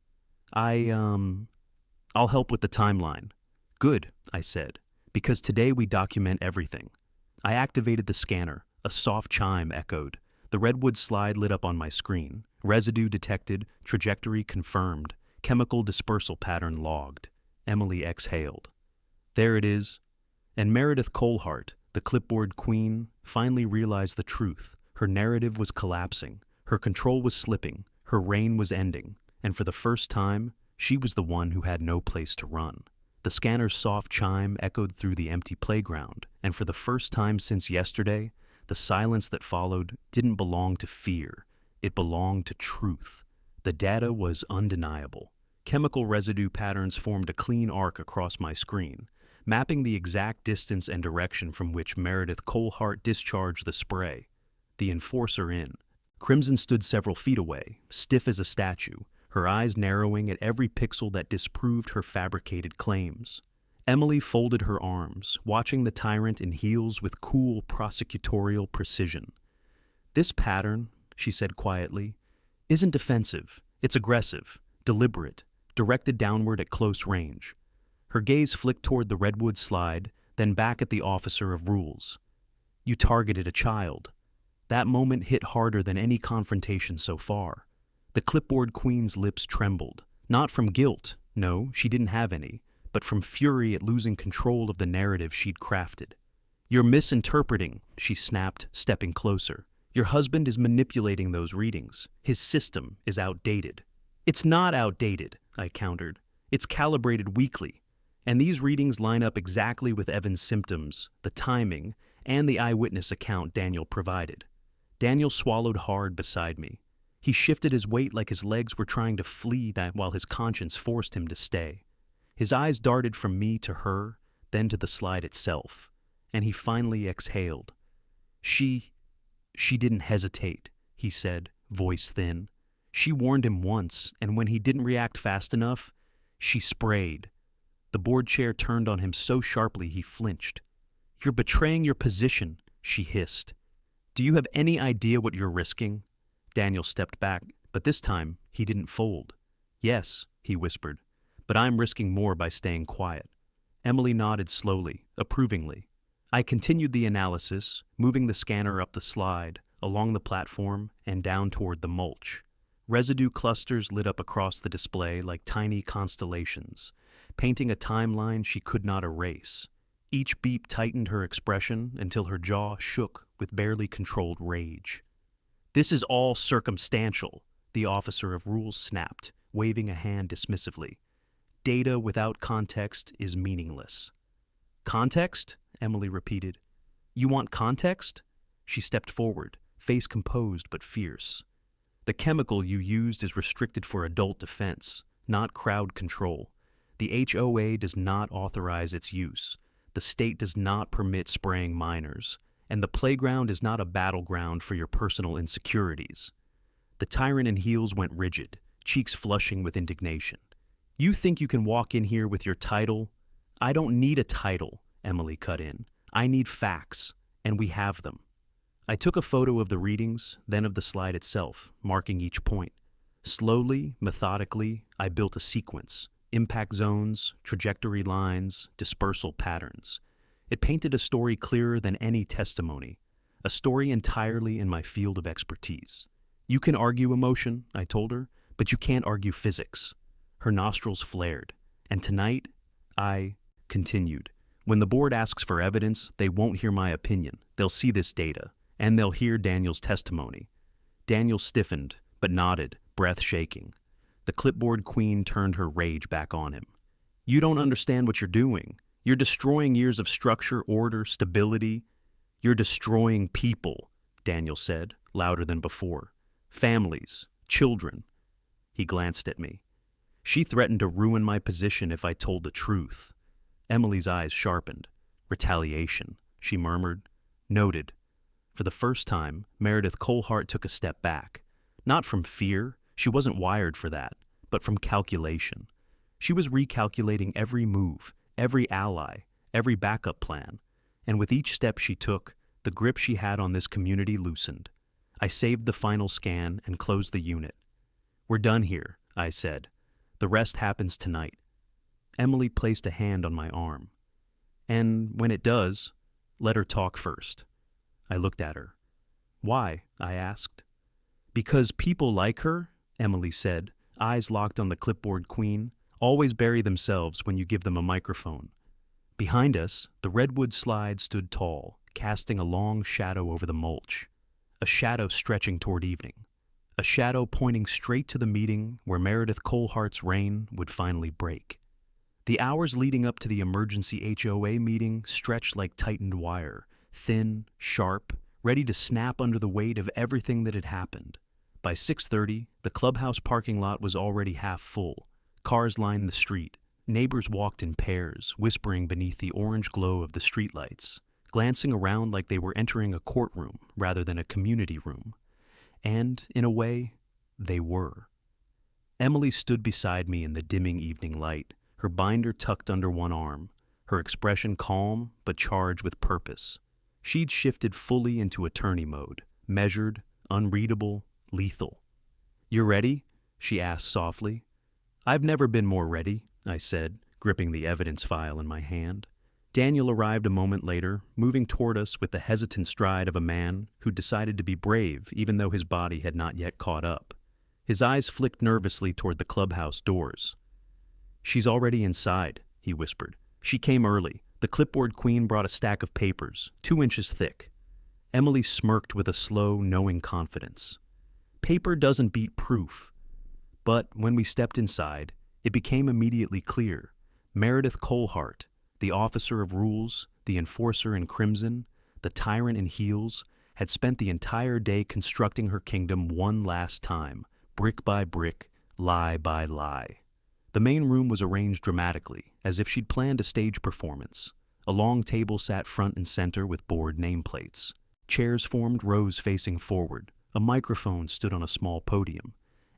I'll help with the timeline." "Good," I said, "because today we document everything." I activated the scanner. A soft chime echoed. The redwood slide lit up on my screen. Residue detected, trajectory confirmed, chemical dispersal pattern logged. Emily exhaled. "There it is." And Meredith Colehart, the clipboard queen, finally realized the truth. Her narrative was collapsing. Her control was slipping. Her reign was ending. And for the first time, she was the one who had no place to run. The scanner's soft chime echoed through the empty playground, and for the first time since yesterday, the silence that followed didn't belong to fear. It belonged to truth. The data was undeniable. Chemical residue patterns formed a clean arc across my screen, mapping the exact distance and direction from which Meredith Colehart discharged the spray. The enforcer in. Crimson stood several feet away, stiff as a statue, her eyes narrowing at every pixel that disproved her fabricated claims. Emily folded her arms, watching the tyrant in heels with cool prosecutorial precision. "This pattern," she said quietly, "isn't defensive. It's aggressive, deliberate, directed downward at close range." Her gaze flicked toward the redwood slide, then back at the officer of rules. "You targeted a child." That moment hit harder than any confrontation so far. The clipboard queen's lips trembled, not from guilt, no, she didn't have any, but from fury at losing control of the narrative she'd crafted. "You're misinterpreting," she snapped, stepping closer. "Your husband is manipulating those readings. His system is outdated." "It's not outdated," I countered. "It's calibrated weekly. And these readings line up exactly with Evan's symptoms, the timing, and the eyewitness account Daniel provided." Daniel swallowed hard beside me. He shifted his weight like his legs were trying to flee that while his conscience forced him to stay. His eyes darted from me to her, then to the slide itself, and he finally exhaled. She didn't hesitate," he said, voice thin. "She warned him once, and when he didn't react fast enough, she sprayed." The board chair turned on him so sharply he flinched. "You're betraying your position," she hissed. "Do you have any idea what you're risking?" Daniel stepped back, but this time he didn't fold. "Yes," he whispered, "but I'm risking more by staying quiet." Emily nodded slowly, approvingly. I continued the analysis, moving the scanner up the slide, along the platform, and down toward the mulch. Residue clusters lit up across the display like tiny constellations, painting a timeline she could not erase. Each beep tightened her expression until her jaw shook with barely controlled rage. "This is all circumstantial," the officer of rules snapped, waving a hand dismissively. "Data without context is meaningless." "Context?" Emily repeated. "You want context?" She stepped forward, face composed but fierce. "The chemical you used is restricted for adult defense, not crowd control. The HOA does not authorize its use. The state does not permit spraying minors. And the playground is not a battleground for your personal insecurities." The tyrant in heels went rigid, cheeks flushing with indignation. "You think you can walk in here with your title?" "I don't need a title," Emily cut in. "I need facts, and we have them." I took a photo of the readings, then of the slide itself, marking each point. Slowly, methodically, I built a sequence: impact zones, trajectory lines, dispersal patterns. It painted a story clearer than any testimony, a story entirely in my field of expertise. "You can argue emotion," I told her, "but you can't argue physics." Her nostrils flared. "And tonight," I continued, "when the board asks for evidence, they won't hear my opinion. They'll see this data, and they'll hear Daniel's testimony." Daniel stiffened, but nodded, breath shaking. The clipboard queen turned her rage back on him. "You don't understand what you're doing. You're destroying years of structure, order, stability. You're destroying people," Daniel said, louder than before. "Families, children." He glanced at me. "She threatened to ruin my position if I told the truth." Emily's eyes sharpened. "Retaliation," she murmured. "Noted." For the first time, Meredith Colehart took a step back. Not from fear, she wasn't wired for that, but from calculation. She was recalculating every move, every ally, every backup plan, and with each step she took, the grip she had on this community loosened. I saved the final scan and closed the unit. "We're done here," I said. "The rest happens tonight." Emily placed a hand on my arm. "And when it does, let her talk first." I looked at her. "Why?" I asked. "Because people like her," Emily said, eyes locked on the clipboard queen, "always bury themselves when you give them a microphone." Behind us, the redwood slide stood tall, casting a long shadow over the mulch. A shadow stretching toward evening. A shadow pointing straight to the meeting where Meredith Colehart's reign would finally break. The hours leading up to the emergency HOA meeting stretched like tightened wire, thin, sharp, ready to snap under the weight of everything that had happened. By 6:30, the clubhouse parking lot was already half full. Cars lined the street. Neighbors walked in pairs, whispering beneath the orange glow of the streetlights, glancing around like they were entering a courtroom rather than a community room. And, in a way, they were. Emily stood beside me in the dimming evening light, her binder tucked under one arm, her expression calm but charged with purpose. She'd shifted fully into attorney mode, measured, unreadable, lethal. "You ready?" she asked softly. "I've never been more ready," I said, gripping the evidence file in my hand. Daniel arrived a moment later, moving toward us with the hesitant stride of a man who decided to be brave even though his body had not yet caught up. His eyes flicked nervously toward the clubhouse doors. "She's already inside," he whispered. "She came early. The clipboard queen brought a stack of papers, 2 inches thick." Emily smirked with a slow, knowing confidence. Paper doesn't beat proof. But when we stepped inside, it became immediately clear. Meredith Colehart, the officer of rules, the enforcer in crimson, the tyrant in heels, had spent the entire day constructing her kingdom one last time, brick by brick, lie by lie. The main room was arranged dramatically, as if she'd planned a stage performance. A long table sat front and center with board nameplates. Chairs formed rows facing forward. A microphone stood on a small podium.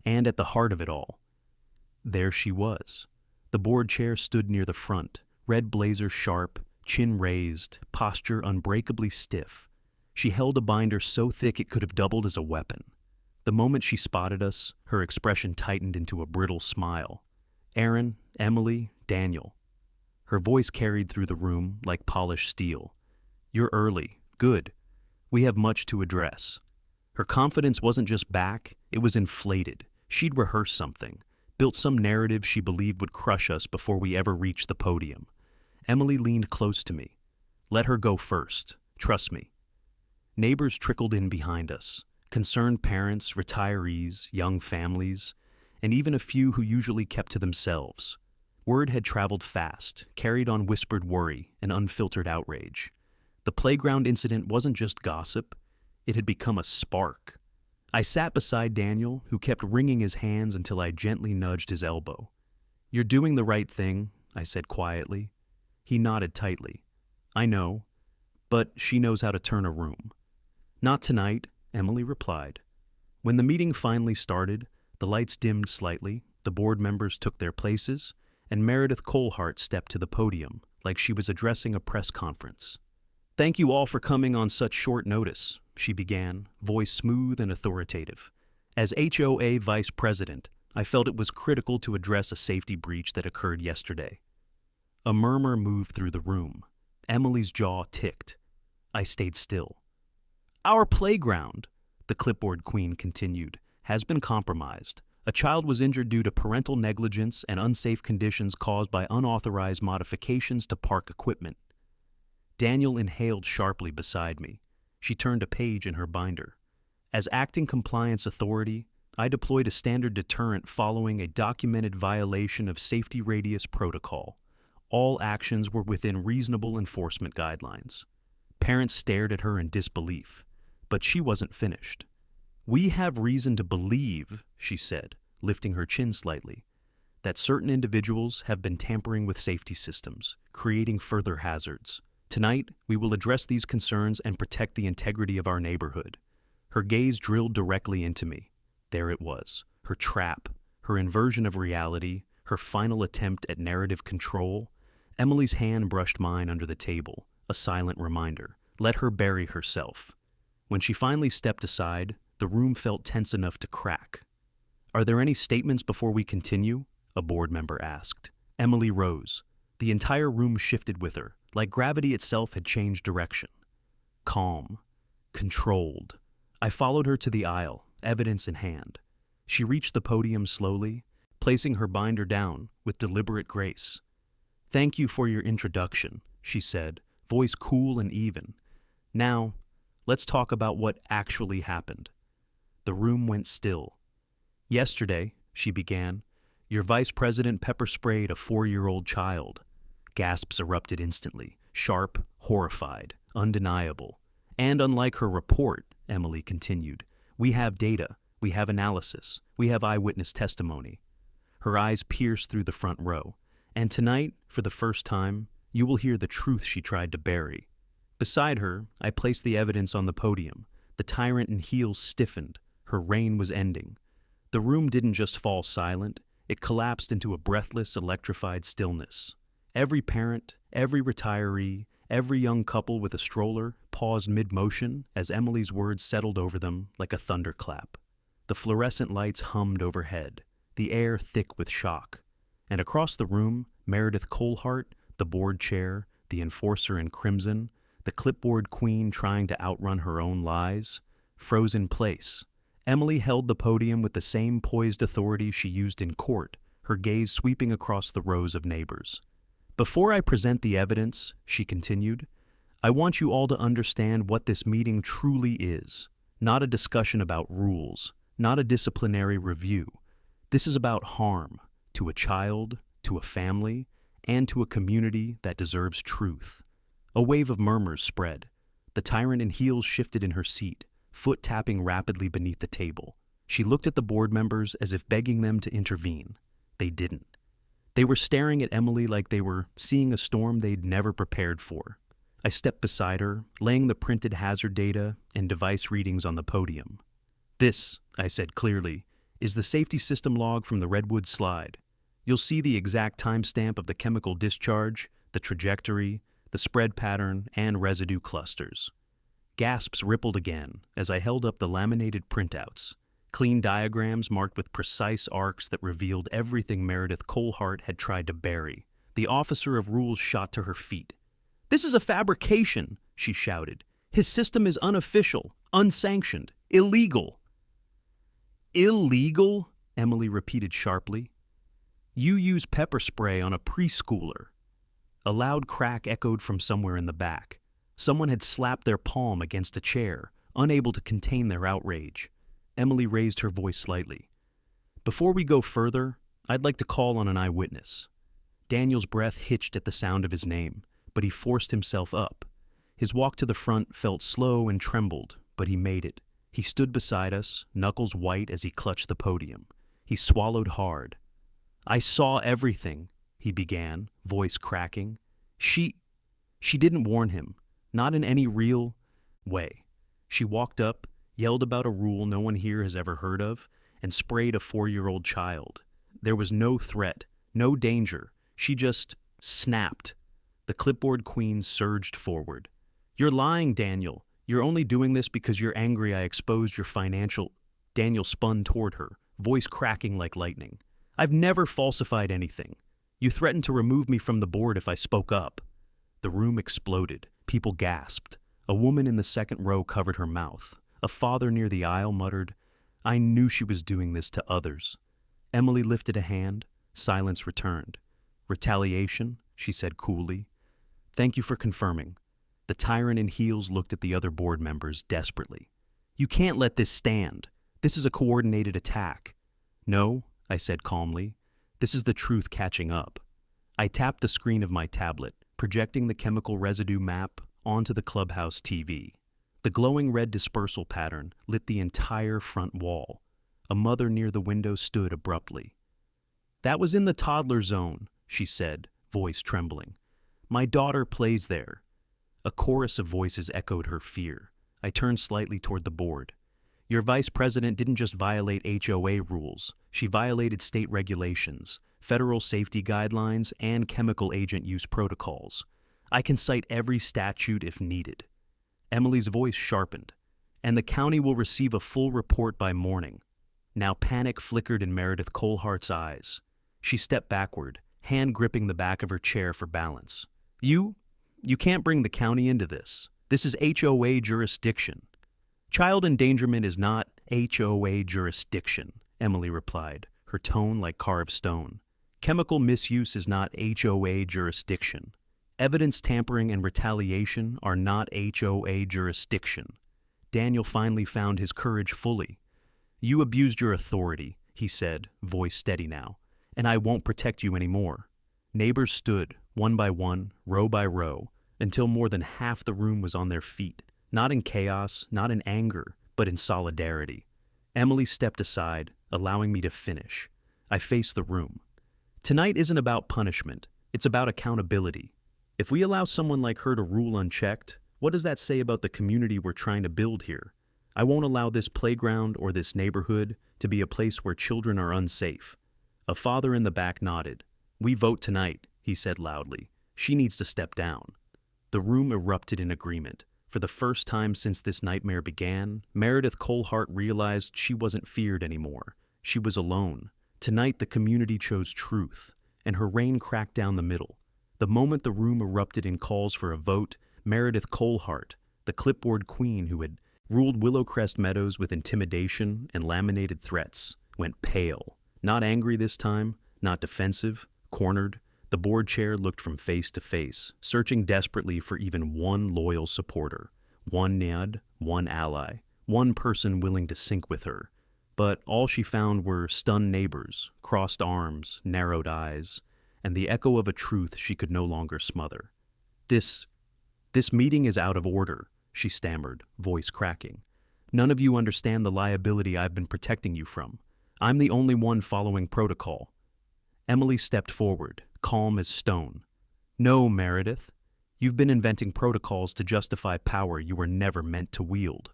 And at the heart of it all, there she was. The board chair stood near the front, red blazer sharp, chin raised, posture unbreakably stiff. She held a binder so thick it could have doubled as a weapon. The moment she spotted us, her expression tightened into a brittle smile. "Aaron, Emily, Daniel." Her voice carried through the room like polished steel. "You're early. Good. We have much to address." Her confidence wasn't just back, it was inflated. She'd rehearsed something, built some narrative she believed would crush us before we ever reached the podium. Emily leaned close to me. "Let her go first. Trust me." Neighbors trickled in behind us. Concerned parents, retirees, young families, and even a few who usually kept to themselves. Word had traveled fast, carried on whispered worry and unfiltered outrage. The playground incident wasn't just gossip, it had become a spark. I sat beside Daniel, who kept wringing his hands until I gently nudged his elbow. "You're doing the right thing," I said quietly. He nodded tightly. "I know, but she knows how to turn a room." "Not tonight," Emily replied. When the meeting finally started, the lights dimmed slightly, the board members took their places, and Meredith Colehart stepped to the podium, like she was addressing a press conference. "Thank you all for coming on such short notice," she began, voice smooth and authoritative. "As HOA vice president, I felt it was critical to address a safety breach that occurred yesterday." A murmur moved through the room. Emily's jaw ticked. I stayed still. "Our playground," the clipboard queen continued, "has been compromised. A child was injured due to parental negligence and unsafe conditions caused by unauthorized modifications to park equipment." Daniel inhaled sharply beside me. She turned a page in her binder. "As acting compliance authority, I deployed a standard deterrent following a documented violation of safety radius protocol. All actions were within reasonable enforcement guidelines." Parents stared at her in disbelief, but she wasn't finished. "We have reason to believe," she said, lifting her chin slightly, "that certain individuals have been tampering with safety systems, creating further hazards. Tonight, we will address these concerns and protect the integrity of our neighborhood." Her gaze drilled directly into me. There it was, her trap, her inversion of reality, her final attempt at narrative control. Emily's hand brushed mine under the table, a silent reminder. Let her bury herself. When she finally stepped aside, the room felt tense enough to crack. "Are there any statements before we continue?" a board member asked. Emily rose. The entire room shifted with her, like gravity itself had changed direction. Calm. Controlled. I followed her to the aisle, evidence in hand. She reached the podium slowly, placing her binder down with deliberate grace. "Thank you for your introduction," she said, voice cool and even. "Now, let's talk about what actually happened." The room went still. "Yesterday," she began, "your vice president pepper-sprayed a 4-year-old child." Gasps erupted instantly, sharp, horrified, undeniable. "And unlike her report," Emily continued, "we have data, we have analysis, we have eyewitness testimony." Her eyes pierced through the front row. "And tonight, for the first time, you will hear the truth she tried to bury." Beside her, I placed the evidence on the podium. The tyrant in heels stiffened. Her reign was ending. The room didn't just fall silent, it collapsed into a breathless, electrified stillness. Every parent, every retiree, every young couple with a stroller paused mid-motion as Emily's words settled over them like a thunderclap. The fluorescent lights hummed overhead, the air thick with shock. And across the room, Meredith Colehart, the board chair, the enforcer in crimson, the clipboard queen trying to outrun her own lies, froze in place. Emily held the podium with the same poised authority she used in court, her gaze sweeping across the rows of neighbors. "Before I present the evidence," she continued, "I want you all to understand what this meeting truly is. Not a discussion about rules, not a disciplinary review. This is about harm to a child, to a family, and to a community that deserves truth." A wave of murmurs spread. The tyrant in heels shifted in her seat, foot tapping rapidly beneath the table. She looked at the board members as if begging them to intervene. They didn't. They were staring at Emily like they were seeing a storm they'd never prepared for. I stepped beside her, laying the printed hazard data and device readings on the podium. "This," I said clearly, "is the safety system log from the Redwood slide. You'll see the exact timestamp of the chemical discharge, the trajectory, the spread pattern, and residue clusters." Gasps rippled again as I held up the laminated printouts, clean diagrams marked with precise arcs that revealed everything Meredith Colehart had tried to bury. The officer of rules shot to her feet. "This is a fabrication," she shouted. "His system is unofficial, unsanctioned, illegal." "Illegal?" Emily repeated sharply. "You use pepper spray on a preschooler." A loud crack echoed from somewhere in the back. Someone had slapped their palm against a chair, unable to contain their outrage. Emily raised her voice slightly. "Before we go further, I'd like to call on an eyewitness." Daniel's breath hitched at the sound of his name, but he forced himself up. His walk to the front felt slow and trembled, but he made it. He stood beside us, knuckles white as he clutched the podium. He swallowed hard. "I saw everything," he began, voice cracking. She didn't warn him, not in any real way. She walked up, yelled about a rule no one here has ever heard of, and sprayed a 4-year-old child. There was no threat, no danger. She just snapped. The clipboard queen surged forward. "You're lying, Daniel. You're only doing this because you're angry I exposed your financial—" Daniel spun toward her, voice cracking like lightning. "I've never falsified anything. You threatened to remove me from the board if I spoke up." The room exploded. People gasped. A woman in the second row covered her mouth. A father near the aisle muttered, "I knew she was doing this to others." Emily lifted a hand. Silence returned. "Retaliation," she said coolly. "Thank you for confirming." The tyrant in heels looked at the other board members desperately. "You can't let this stand. This is a coordinated attack." "No," I said calmly. "This is the truth catching up." I tapped the screen of my tablet, projecting the chemical residue map onto the clubhouse TV. The glowing red dispersal pattern lit the entire front wall. A mother near the window stood abruptly. "That was in the toddler zone," she said, voice trembling. "My daughter plays there." A chorus of voices echoed her fear. I turned slightly toward the board. "Your vice president didn't just violate HOA rules. She violated state regulations, federal safety guidelines, and chemical agent use protocols. I can cite every statute if needed." Emily's voice sharpened. "And the county will receive a full report by morning." Now panic flickered in Meredith Colehart's eyes. She stepped backward, hand gripping the back of her chair for balance. You can't bring the county into this. This is HOA jurisdiction." "Child endangerment is not HOA jurisdiction," Emily replied, her tone like carved stone. "Chemical misuse is not HOA jurisdiction. Evidence tampering and retaliation are not HOA jurisdiction." Daniel finally found his courage fully. "You abused your authority," he said, voice steady now, "and I won't protect you anymore." Neighbors stood, one by one, row by row, until more than half the room was on their feet, not in chaos, not in anger, but in solidarity. Emily stepped aside, allowing me to finish. I faced the room. "Tonight isn't about punishment. It's about accountability. If we allow someone like her to rule unchecked, what does that say about the community we're trying to build here? I won't allow this playground or this neighborhood to be a place where children are unsafe." A father in the back nodded. "We vote tonight," he said loudly. "She needs to step down." The room erupted in agreement. For the first time since this nightmare began, Meredith Colehart realized she wasn't feared anymore. She was alone. Tonight the community chose truth, and her reign cracked down the middle. The moment the room erupted in calls for a vote, Meredith Colehart, the clipboard queen who had ruled Willowcrest Meadows with intimidation and laminated threats, went pale. Not angry this time, not defensive, cornered. The board chair looked from face to face, searching desperately for even one loyal supporter, one nod, one ally, one person willing to sync with her. But all she found were stunned neighbors, crossed arms, narrowed eyes, and the echo of a truth she could no longer smother. This meeting is out of order, she stammered, voice cracking. None of you understand the liability I've been protecting you from. I'm the only one following protocol. Emily stepped forward, calm as stone. No, Meredith. You've been inventing protocols to justify power you were never meant to wield.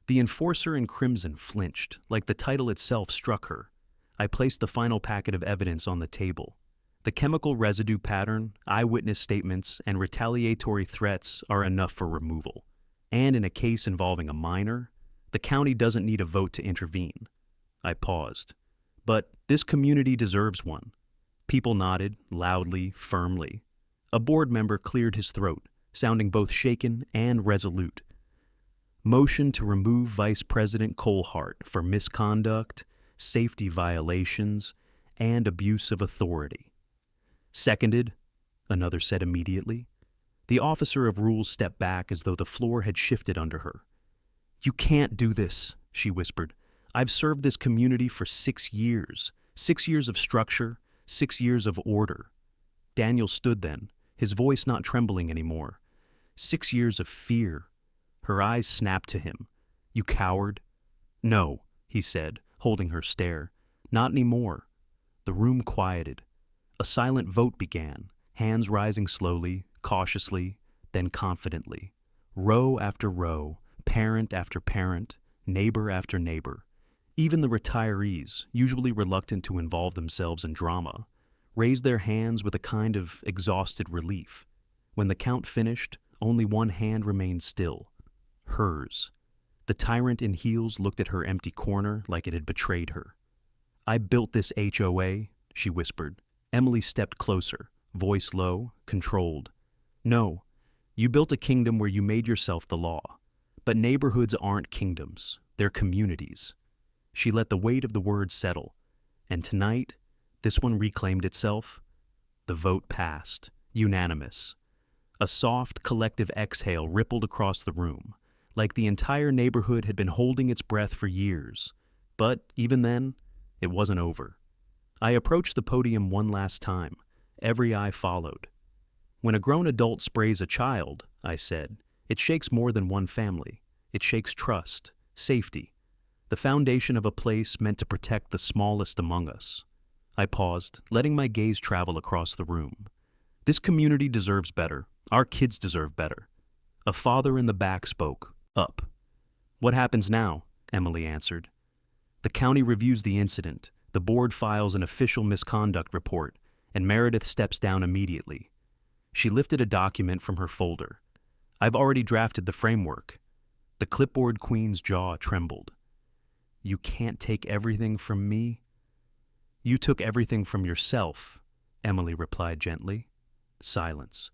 The enforcer in crimson flinched, like the title itself struck her. I placed the final packet of evidence on the table. The chemical residue pattern, eyewitness statements, and retaliatory threats are enough for removal. And in a case involving a minor, the county doesn't need a vote to intervene. I paused. But this community deserves one. People nodded, loudly, firmly. A board member cleared his throat, sounding both shaken and resolute. Motion to remove Vice President Colehart for misconduct, safety violations, and abuse of authority. Seconded, another said immediately. The officer of rules stepped back as though the floor had shifted under her. You can't do this, she whispered. I've served this community for 6 years. 6 years of structure, 6 years of order. Daniel stood then, his voice not trembling anymore. 6 years of fear. Her eyes snapped to him. You coward? No, he said, holding her stare. Not anymore. The room quieted. A silent vote began, hands rising slowly, cautiously, then confidently. Row after row, parent after parent, neighbor after neighbor. Even the retirees, usually reluctant to involve themselves in drama, raised their hands with a kind of exhausted relief. When the count finished, only one hand remained still. Hers. The tyrant in heels looked at her empty corner like it had betrayed her. I built this HOA, she whispered. Emily stepped closer, voice low, controlled. No, you built a kingdom where you made yourself the law. But neighborhoods aren't kingdoms, they're communities. She let the weight of the words settle. And tonight, this one reclaimed itself. The vote passed, unanimous. A soft, collective exhale rippled across the room, like the entire neighborhood had been holding its breath for years. But even then, it wasn't over. I approached the podium one last time. Every eye followed. When a grown adult sprays a child, I said, it shakes more than one family. It shakes trust, safety, the foundation of a place meant to protect the smallest among us. I paused, letting my gaze travel across the room. This community deserves better. Our kids deserve better. A father in the back spoke, up. What happens now? Emily answered. The county reviews the incident. The board files an official misconduct report, and Meredith steps down immediately. She lifted a document from her folder. I've already drafted the framework. The clipboard queen's jaw trembled. You can't take everything from me? You took everything from yourself, Emily replied gently. Silence.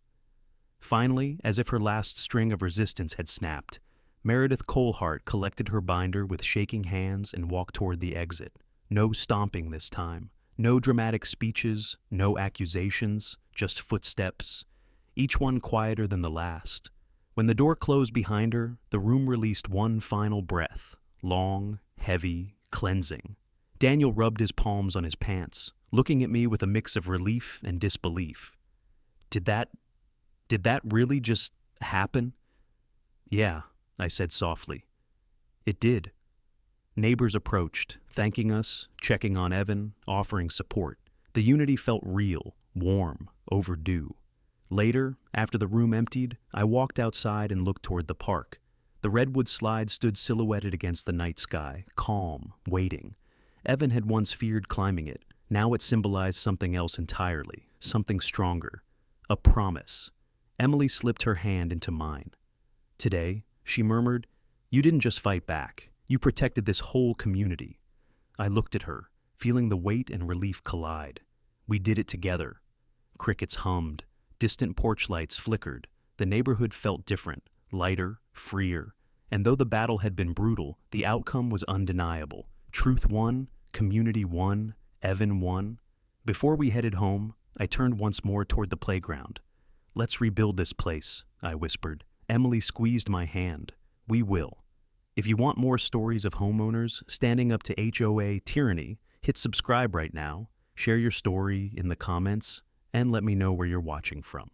Finally, as if her last string of resistance had snapped, Meredith Colehart collected her binder with shaking hands and walked toward the exit. No stomping this time. No dramatic speeches, no accusations, just footsteps, each one quieter than the last. When the door closed behind her, the room released one final breath, long, heavy, cleansing. Daniel rubbed his palms on his pants, looking at me with a mix of relief and disbelief. Did that really just happen? Yeah, I said softly. It did. Neighbors approached, thanking us, checking on Evan, offering support. The unity felt real, warm, overdue. Later, after the room emptied, I walked outside and looked toward the park. The redwood slide stood silhouetted against the night sky, calm, waiting. Evan had once feared climbing it. Now it symbolized something else entirely, something stronger. A promise. Emily slipped her hand into mine. Today, she murmured, you didn't just fight back. You protected this whole community. I looked at her, feeling the weight and relief collide. We did it together. Crickets hummed. Distant porch lights flickered. The neighborhood felt different, lighter, freer. And though the battle had been brutal, the outcome was undeniable. Truth won, community won, Evan won. Before we headed home, I turned once more toward the playground. "Let's rebuild this place," I whispered. Emily squeezed my hand. "We will." If you want more stories of homeowners standing up to HOA tyranny, hit subscribe right now, share your story in the comments, and let me know where you're watching from.